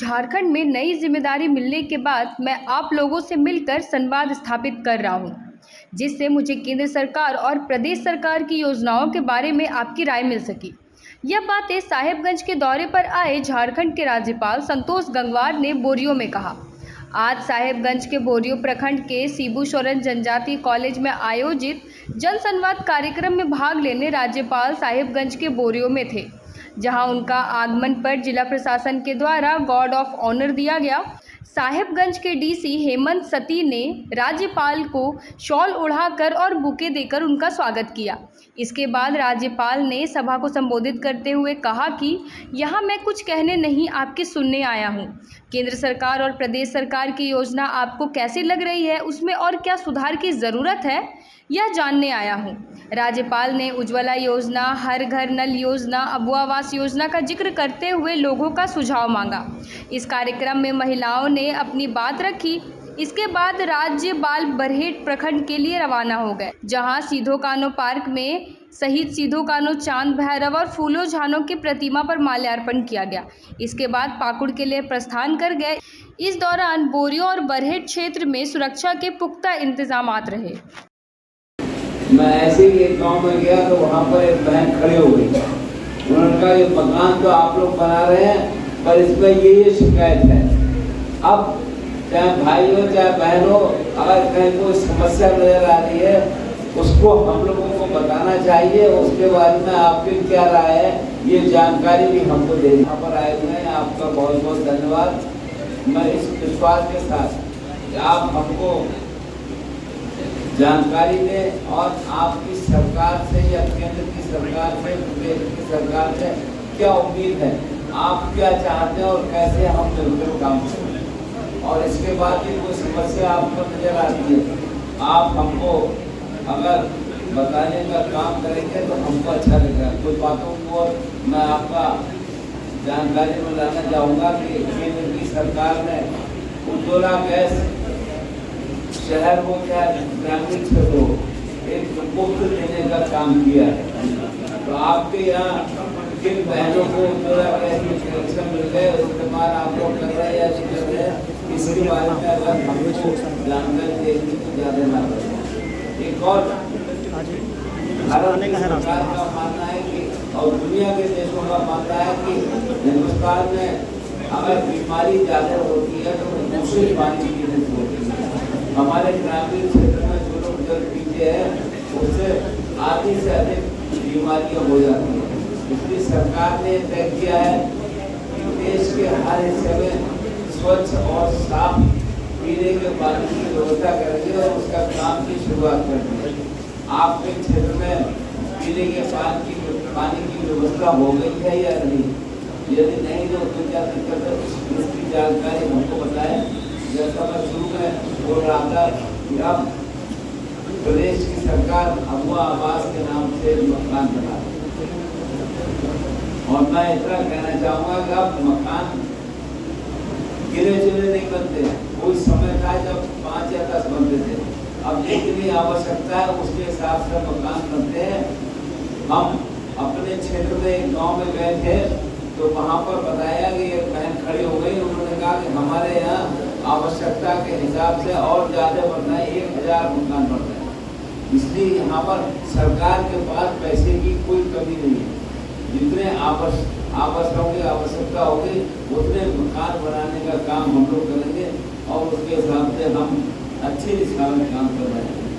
झारखंड में नई जिम्मेदारी मिलने के बाद मैं आप लोगों से मिलकर संवाद स्थापित कर रहा हूं, जिससे मुझे केंद्र सरकार और प्रदेश सरकार की योजनाओं के बारे में आपकी राय मिल सकी। यह बातें साहेबगंज के दौरे पर आए झारखंड के राज्यपाल संतोष गंगवार ने बोरियो में कहा। आज साहेबगंज के बोरियो प्रखंड के शिबू सोरेन जनजातीय कॉलेज में आयोजित जन संवाद कार्यक्रम में भाग लेने राज्यपाल साहेबगंज के बोरियो में थे, जहां उनका आगमन पर जिला प्रशासन के द्वारा गार्ड ऑफ ऑनर दिया गया। साहेबगंज के डीसी हेमंत सती ने राज्यपाल को शॉल ओढ़ाकर और बुके देकर उनका स्वागत किया। इसके बाद राज्यपाल ने सभा को संबोधित करते हुए कहा कि यहाँ मैं कुछ कहने नहीं, आपके सुनने आया हूँ। केंद्र सरकार और प्रदेश सरकार की योजना आपको कैसी लग रही है, उसमें और क्या सुधार की ज़रूरत है, यह जानने आया हूँ। राज्यपाल ने उज्ज्वला योजना, हर घर नल योजना, अबुआ आवास योजना का जिक्र करते हुए लोगों का सुझाव मांगा। इस कार्यक्रम में महिलाओं ने अपनी बात रखी। इसके बाद राज्यपाल बरहेट प्रखंड के लिए रवाना हो गए, जहां सीधो कान्हो पार्क में शहीद सीधो कान्हो चांद भैरव और फूलो झानो की प्रतिमा पर माल्यार्पण किया गया। इसके बाद पाकुड़ के लिए प्रस्थान कर गए। इस दौरान बोरियो और बरहेट क्षेत्र में सुरक्षा के पुख्ता इंतजामात रहे। मैं ऐसे ही एक गांव में गया तो वहाँ पर एक बहन खड़ी हो गई। उन्होंने कहा ये मकान तो आप लोग बना रहे हैं, पर इसमें ये शिकायत है। अब चाहे भाई हो चाहे बहन हो, अगर कहीं कोई समस्या नजर आ रही है उसको हम लोगों को बताना चाहिए। उसके बारे में आपकी क्या राय है, ये जानकारी भी हमको देनी। यहाँ पर आए हुए हैं, आपका बहुत बहुत धन्यवाद। मैं इस विश्वास के साथ आप हमको जानकारी दें और आपकी सरकार से या केंद्र की सरकार से, प्रदेश की सरकार से क्या उम्मीद है, आप क्या चाहते हैं और कैसे हम मिलकर काम करें। और इसके बाद भी कोई समस्या आपको नजर आती है, आप हमको अगर बताने का काम करेंगे तो हमको अच्छा लगेगा। कुछ बातों को मैं आपका जानकारी में लाना चाहूँगा कि केंद्र की सरकार ने उज्ज्वला गैस शहर को क्या ग्रामीण क्षेत्रों एक मुफ्त देने का काम किया है। तो आपके यहाँ किन बहनों को उज्ज्वला गैस की कनेक्शन मिल गए, इस्तेमाल आप लोग कर रहे हैं या नहीं कर रहे हैं, इसके बारे में अगर हमको जानकारी देंगे तो ज़्यादा ना करें। एक और भारत सरकार का मानना है कि और दुनिया के देशों का मानना है कि हिंदुस्तान में अगर बीमारी ज़्यादा होती है तो दूषित पानी पीने से होती है। हमारे ग्रामीण क्षेत्र में जो लोग जल पीते हैं उससे आधी से अधिक बीमारियां हो जाती हैं। इसलिए सरकार ने तय किया है कि देश के हर हिस्से में स्वच्छ और साफ पीने के पानी की व्यवस्था करेंगे और उसका काम की शुरुआत करेंगे। आपके क्षेत्र में पीने के पानी की व्यवस्था हो गई है या नहीं? यदि नहीं तो उसमें क्या दिक्कत है, इसकी जानकारी हमको बताएं। जैसा मैं शुरू में बोल रहा था कि अब प्रदेश की सरकार अबुआ आवास के नाम से मकान बना रही है और मैं इतना कहना चाहूँगा कि अब मकान गिरे चुने नहीं बनते। कोई समय था जब 5 या 10 बनते थे, अब जितनी आवश्यकता है उसके हिसाब से मकान बनते हैं। हम अपने क्षेत्र में एक गाँव में गए थे तो वहाँ पर बताया कि एक बहन खड़ी हो गई। उन्होंने कहा कि हमारे यहाँ आवश्यकता के हिसाब से और ज़्यादा बढ़ना है, 1000 मकान बढ़ रहे हैं। इसलिए यहाँ पर सरकार के पास पैसे की कोई कमी नहीं है। जितने आवश्यकता होगी उतने मकान बनाने का काम हम लोग करेंगे और उसके हिसाब से हम अच्छी दिशा में काम कर रहे हैं।